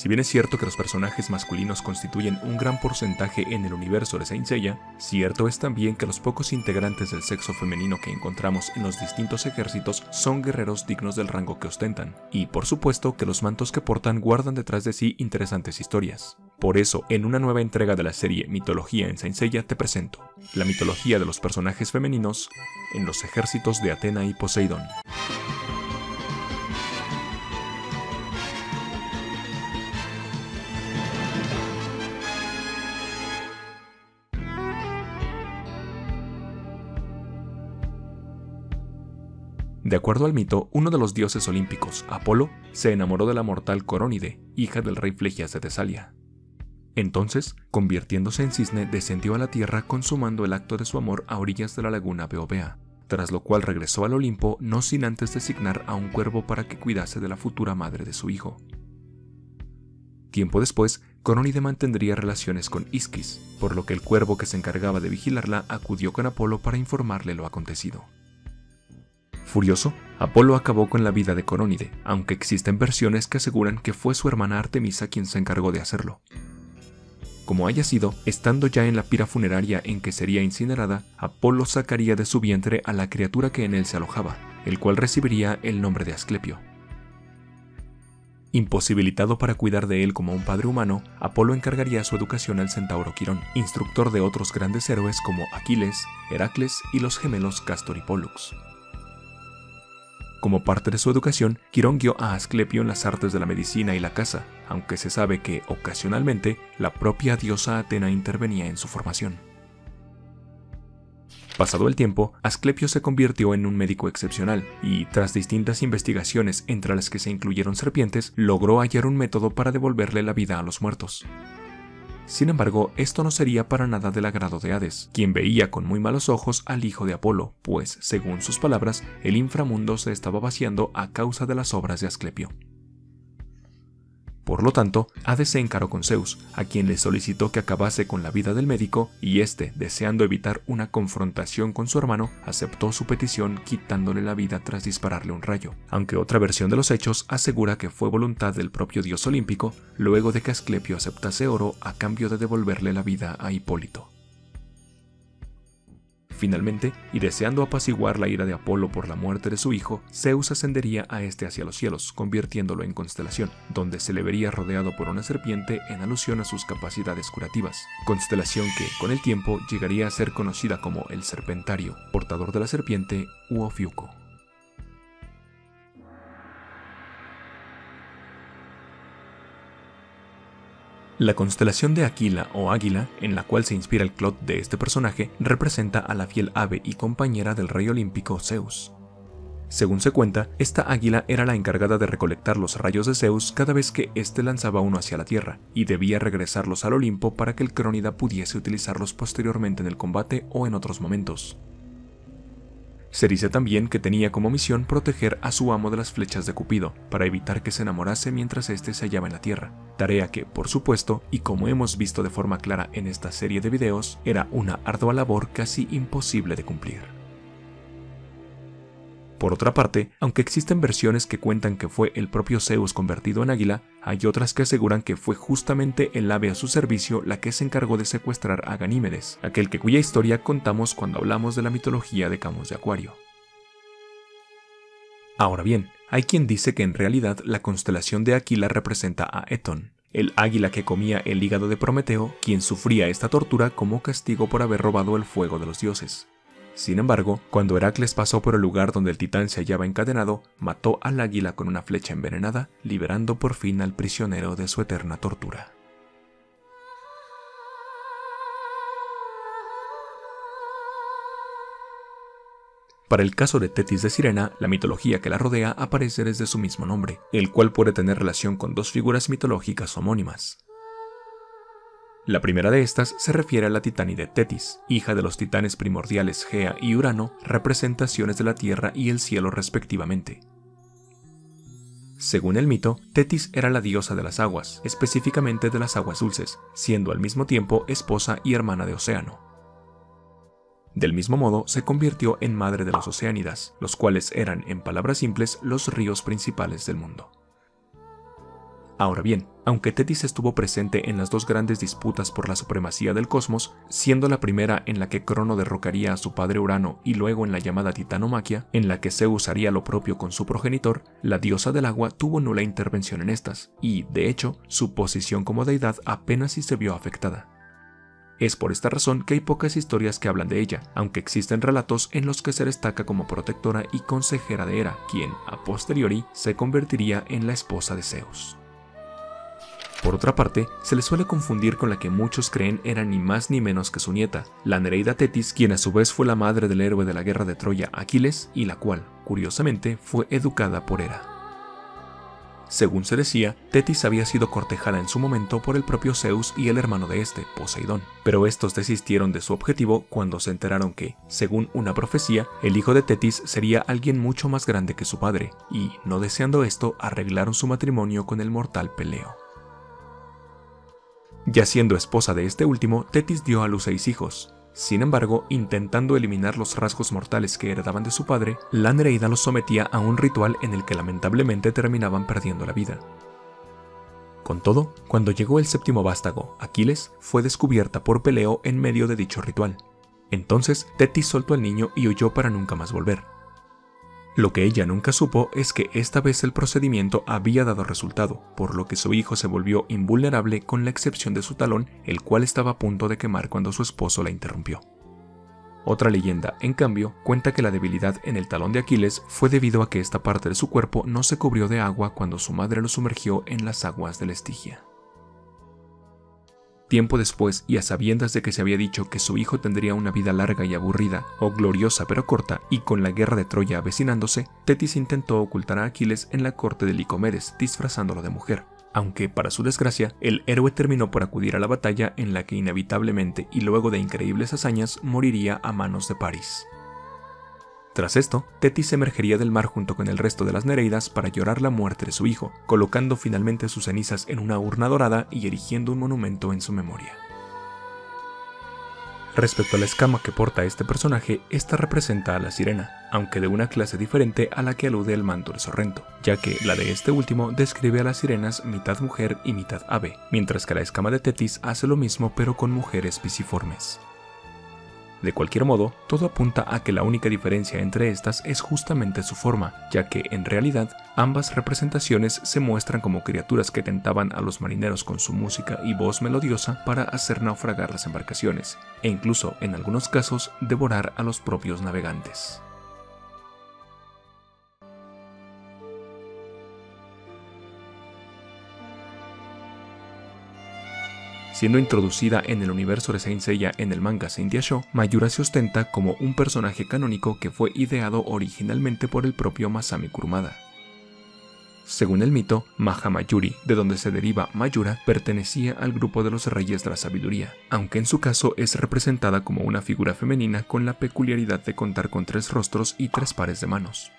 Si bien es cierto que los personajes masculinos constituyen un gran porcentaje en el universo de Saint Seiya, cierto es también que los pocos integrantes del sexo femenino que encontramos en los distintos ejércitos son guerreros dignos del rango que ostentan, y por supuesto que los mantos que portan guardan detrás de sí interesantes historias. Por eso, en una nueva entrega de la serie Mitología en Saint Seiya te presento la mitología de los personajes femeninos en los ejércitos de Atena y Poseidón. De acuerdo al mito, uno de los dioses olímpicos, Apolo, se enamoró de la mortal Corónide, hija del rey Flegias de Tesalia. Entonces, convirtiéndose en cisne, descendió a la tierra consumando el acto de su amor a orillas de la laguna Beovea, tras lo cual regresó al Olimpo no sin antes designar a un cuervo para que cuidase de la futura madre de su hijo. Tiempo después, Corónide mantendría relaciones con Isquis, por lo que el cuervo que se encargaba de vigilarla acudió con Apolo para informarle lo acontecido. Furioso, Apolo acabó con la vida de Corónide, aunque existen versiones que aseguran que fue su hermana Artemisa quien se encargó de hacerlo. Como haya sido, estando ya en la pira funeraria en que sería incinerada, Apolo sacaría de su vientre a la criatura que en él se alojaba, el cual recibiría el nombre de Asclepio. Imposibilitado para cuidar de él como un padre humano, Apolo encargaría su educación al centauro Quirón, instructor de otros grandes héroes como Aquiles, Heracles y los gemelos Cástor y Pólux. Como parte de su educación, Quirón guió a Asclepio en las artes de la medicina y la caza, aunque se sabe que, ocasionalmente, la propia diosa Atena intervenía en su formación. Pasado el tiempo, Asclepio se convirtió en un médico excepcional y, tras distintas investigaciones entre las que se incluyeron serpientes, logró hallar un método para devolverle la vida a los muertos. Sin embargo, esto no sería para nada del agrado de Hades, quien veía con muy malos ojos al hijo de Apolo, pues, según sus palabras, el inframundo se estaba vaciando a causa de las obras de Asclepio. Por lo tanto, Hades se encaró con Zeus, a quien le solicitó que acabase con la vida del médico, y este, deseando evitar una confrontación con su hermano, aceptó su petición quitándole la vida tras dispararle un rayo, aunque otra versión de los hechos asegura que fue voluntad del propio dios olímpico, luego de que Asclepio aceptase oro a cambio de devolverle la vida a Hipólito. Finalmente, y deseando apaciguar la ira de Apolo por la muerte de su hijo, Zeus ascendería a este hacia los cielos, convirtiéndolo en constelación, donde se le vería rodeado por una serpiente en alusión a sus capacidades curativas, constelación que, con el tiempo, llegaría a ser conocida como el Serpentario, portador de la serpiente u Ofiuco. La constelación de Aquila o Águila, en la cual se inspira el clot de este personaje, representa a la fiel ave y compañera del rey olímpico Zeus. Según se cuenta, esta águila era la encargada de recolectar los rayos de Zeus cada vez que éste lanzaba uno hacia la tierra, y debía regresarlos al Olimpo para que el Crónida pudiese utilizarlos posteriormente en el combate o en otros momentos. Se dice también que tenía como misión proteger a su amo de las flechas de Cupido, para evitar que se enamorase mientras éste se hallaba en la tierra, tarea que, por supuesto, y como hemos visto de forma clara en esta serie de videos, era una ardua labor casi imposible de cumplir. Por otra parte, aunque existen versiones que cuentan que fue el propio Zeus convertido en águila, hay otras que aseguran que fue justamente el ave a su servicio la que se encargó de secuestrar a Ganímedes, aquel cuya historia contamos cuando hablamos de la mitología de Camus de Acuario. Ahora bien, hay quien dice que en realidad la constelación de Aquila representa a Etón, el águila que comía el hígado de Prometeo, quien sufría esta tortura como castigo por haber robado el fuego de los dioses. Sin embargo, cuando Heracles pasó por el lugar donde el titán se hallaba encadenado, mató al águila con una flecha envenenada, liberando por fin al prisionero de su eterna tortura. Para el caso de Tetis de Sirena, la mitología que la rodea aparece desde su mismo nombre, el cual puede tener relación con dos figuras mitológicas homónimas. La primera de estas se refiere a la titánide Tetis, hija de los titanes primordiales Gea y Urano, representaciones de la tierra y el cielo respectivamente. Según el mito, Tetis era la diosa de las aguas, específicamente de las aguas dulces, siendo al mismo tiempo esposa y hermana de Océano. Del mismo modo, se convirtió en madre de los Oceánidas, los cuales eran, en palabras simples, los ríos principales del mundo. Ahora bien, aunque Tetis estuvo presente en las dos grandes disputas por la supremacía del cosmos, siendo la primera en la que Crono derrocaría a su padre Urano y luego en la llamada Titanomaquia, en la que Zeus haría lo propio con su progenitor, la diosa del agua tuvo nula intervención en estas, y, de hecho, su posición como deidad apenas si se vio afectada. Es por esta razón que hay pocas historias que hablan de ella, aunque existen relatos en los que se destaca como protectora y consejera de Hera, quien, a posteriori, se convertiría en la esposa de Zeus. Por otra parte, se le suele confundir con la que muchos creen era ni más ni menos que su nieta, la Nereida Tetis, quien a su vez fue la madre del héroe de la guerra de Troya, Aquiles, y la cual, curiosamente, fue educada por Hera. Según se decía, Tetis había sido cortejada en su momento por el propio Zeus y el hermano de este, Poseidón, pero estos desistieron de su objetivo cuando se enteraron que, según una profecía, el hijo de Tetis sería alguien mucho más grande que su padre, y, no deseando esto, arreglaron su matrimonio con el mortal Peleo. Ya siendo esposa de este último, Tetis dio a luz 6 hijos. Sin embargo, intentando eliminar los rasgos mortales que heredaban de su padre, la Nereida los sometía a un ritual en el que lamentablemente terminaban perdiendo la vida. Con todo, cuando llegó el séptimo vástago, Aquiles, fue descubierta por Peleo en medio de dicho ritual. Entonces, Tetis soltó al niño y huyó para nunca más volver. Lo que ella nunca supo es que esta vez el procedimiento había dado resultado, por lo que su hijo se volvió invulnerable con la excepción de su talón, el cual estaba a punto de quemar cuando su esposo la interrumpió. Otra leyenda, en cambio, cuenta que la debilidad en el talón de Aquiles fue debido a que esta parte de su cuerpo no se cubrió de agua cuando su madre lo sumergió en las aguas de la Estigia. Tiempo después, y a sabiendas de que se había dicho que su hijo tendría una vida larga y aburrida, o gloriosa pero corta, y con la guerra de Troya avecinándose, Tetis intentó ocultar a Aquiles en la corte de Licomedes, disfrazándolo de mujer. Aunque, para su desgracia, el héroe terminó por acudir a la batalla en la que inevitablemente y luego de increíbles hazañas moriría a manos de París. Tras esto, Tetis emergería del mar junto con el resto de las Nereidas para llorar la muerte de su hijo, colocando finalmente sus cenizas en una urna dorada y erigiendo un monumento en su memoria. Respecto a la escama que porta este personaje, esta representa a la sirena, aunque de una clase diferente a la que alude el manto de Sorrento, ya que la de este último describe a las sirenas mitad mujer y mitad ave, mientras que la escama de Tetis hace lo mismo pero con mujeres pisiformes. De cualquier modo, todo apunta a que la única diferencia entre estas es justamente su forma, ya que, en realidad, ambas representaciones se muestran como criaturas que tentaban a los marineros con su música y voz melodiosa para hacer naufragar las embarcaciones, e incluso, en algunos casos, devorar a los propios navegantes. Siendo introducida en el universo de Saint Seiya en el manga Saint Show, Mayura se ostenta como un personaje canónico que fue ideado originalmente por el propio Masami Kurumada. Según el mito, Mahamayuri, de donde se deriva Mayura, pertenecía al grupo de los Reyes de la Sabiduría, aunque en su caso es representada como una figura femenina con la peculiaridad de contar con 3 rostros y 3 pares de manos.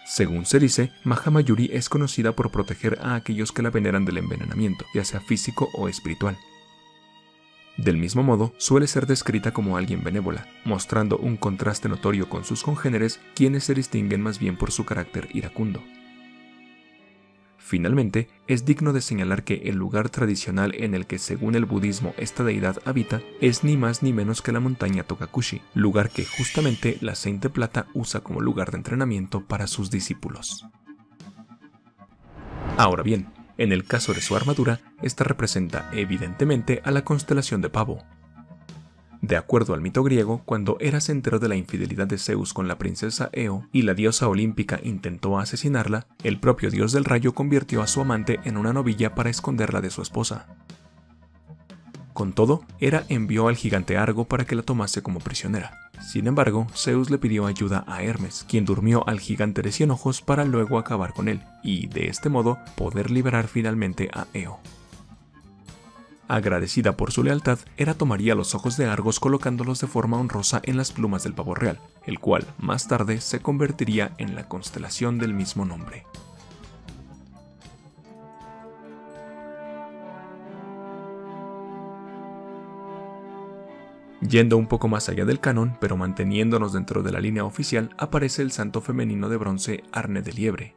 Según se dice, Mahamayuri es conocida por proteger a aquellos que la veneran del envenenamiento, ya sea físico o espiritual. Del mismo modo, suele ser descrita como alguien benévola, mostrando un contraste notorio con sus congéneres, quienes se distinguen más bien por su carácter iracundo. Finalmente, es digno de señalar que el lugar tradicional en el que según el budismo esta deidad habita es ni más ni menos que la montaña Tokakushi, lugar que justamente la Saint de Plata usa como lugar de entrenamiento para sus discípulos. Ahora bien, en el caso de su armadura, esta representa evidentemente a la constelación de Pavo. De acuerdo al mito griego, cuando Hera se enteró de la infidelidad de Zeus con la princesa Io y la diosa olímpica intentó asesinarla, el propio dios del rayo convirtió a su amante en una novilla para esconderla de su esposa. Con todo, Hera envió al gigante Argo para que la tomase como prisionera. Sin embargo, Zeus le pidió ayuda a Hermes, quien durmió al gigante de 100 ojos para luego acabar con él, y de este modo poder liberar finalmente a Io. Agradecida por su lealtad, Hera tomaría los ojos de Argos colocándolos de forma honrosa en las plumas del pavo real, el cual, más tarde, se convertiría en la constelación del mismo nombre. Yendo un poco más allá del canon, pero manteniéndonos dentro de la línea oficial, aparece el santo femenino de bronce Arne de Liebre.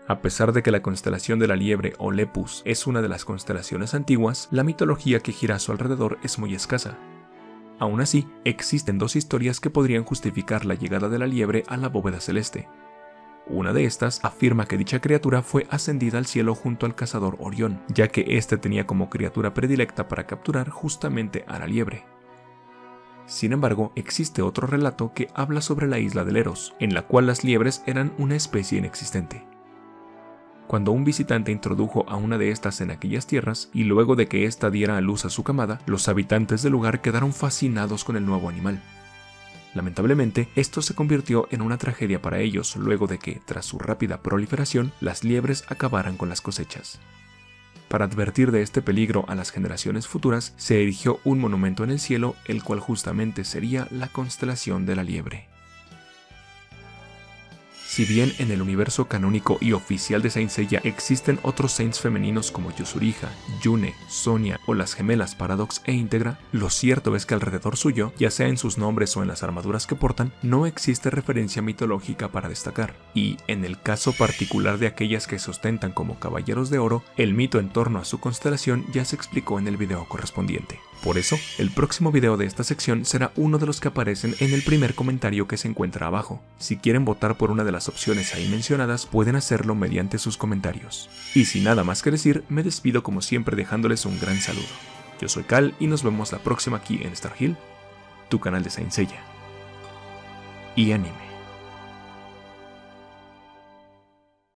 A pesar de que la constelación de la Liebre o Lepus es una de las constelaciones antiguas, la mitología que gira a su alrededor es muy escasa. Aún así, existen dos historias que podrían justificar la llegada de la Liebre a la bóveda celeste. Una de estas afirma que dicha criatura fue ascendida al cielo junto al cazador Orión, ya que éste tenía como criatura predilecta para capturar justamente a la Liebre. Sin embargo, existe otro relato que habla sobre la isla de Leros, en la cual las liebres eran una especie inexistente. Cuando un visitante introdujo a una de estas en aquellas tierras, y luego de que ésta diera a luz a su camada, los habitantes del lugar quedaron fascinados con el nuevo animal. Lamentablemente, esto se convirtió en una tragedia para ellos luego de que, tras su rápida proliferación, las liebres acabaran con las cosechas. Para advertir de este peligro a las generaciones futuras, se erigió un monumento en el cielo, el cual justamente sería la constelación de la Liebre. Si bien en el universo canónico y oficial de Saint Seiya existen otros Saints femeninos como Yuzuriha, Yune, Sonia o las gemelas Paradox e Integra, lo cierto es que alrededor suyo, ya sea en sus nombres o en las armaduras que portan, no existe referencia mitológica para destacar. Y, en el caso particular de aquellas que se ostentan como caballeros de oro, el mito en torno a su constelación ya se explicó en el video correspondiente. Por eso, el próximo video de esta sección será uno de los que aparecen en el primer comentario que se encuentra abajo. Si quieren votar por una de las opciones ahí mencionadas, pueden hacerlo mediante sus comentarios. Y sin nada más que decir, me despido como siempre dejándoles un gran saludo. Yo soy Cal y nos vemos la próxima aquí en Star Hill, tu canal de Saint Seiya y anime.